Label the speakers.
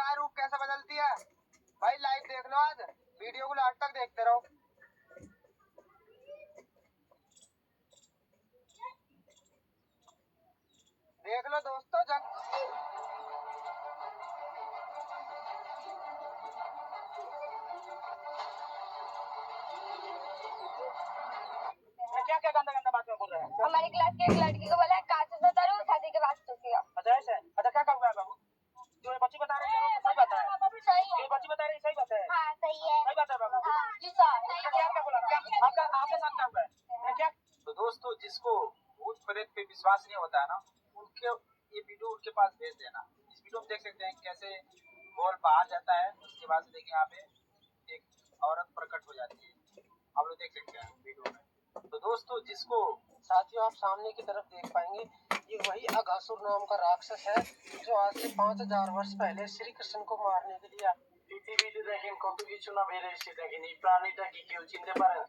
Speaker 1: गाय रूप कैसे बदलती है। भाई लाइव देख लो, आज वीडियो को लास्ट तक देखते रहो। देख लो दोस्तों, क्या क्या गंदा गंदा बात में बोल रहे हैं।
Speaker 2: हमारी क्लास की एक लड़की को बोला कांच से उतारो, छाती के पास चुकिया।
Speaker 1: अच्छा ऐसे, अच्छा क्या हुआ है बाबू? जो ये बच्ची बता रही है सही बात है?
Speaker 2: सही है।
Speaker 1: जो ये बच्ची बता रही है सही बात है?
Speaker 2: हाँ सही है।
Speaker 1: सही बात है बाबू?
Speaker 2: हाँ जी सर।
Speaker 1: क्या क्या बोला, क्या आपका आपके साथ क्या हुआ है क्या? तो दोस्तों, जिसको भूत प्रेत पे विश्वास नहीं होता है ना, उनके ये वीडियो उनके पास भेज देना। इस वीडियो में देख सकते हैं कैसे बॉल बाहर जाता है, उसके बाद से देखिए यहाँ पे एक औरत प्रकट हो जाती है। आप लोग देख सकते हैं वीडियो में। तो दोस्तों, जिसको साथियों आप सामने की तरफ देख पाएंगे, ये वही अघासुर नाम का राक्षस है जो आज से 5000 वर्ष पहले श्री कृष्ण को मारने के लिए
Speaker 3: পৃথিবীতে দেখেন কত কিছু না বের হয়েছে, দেখেন এই প্রাণীটা কি কেউ চিনতে পারেন?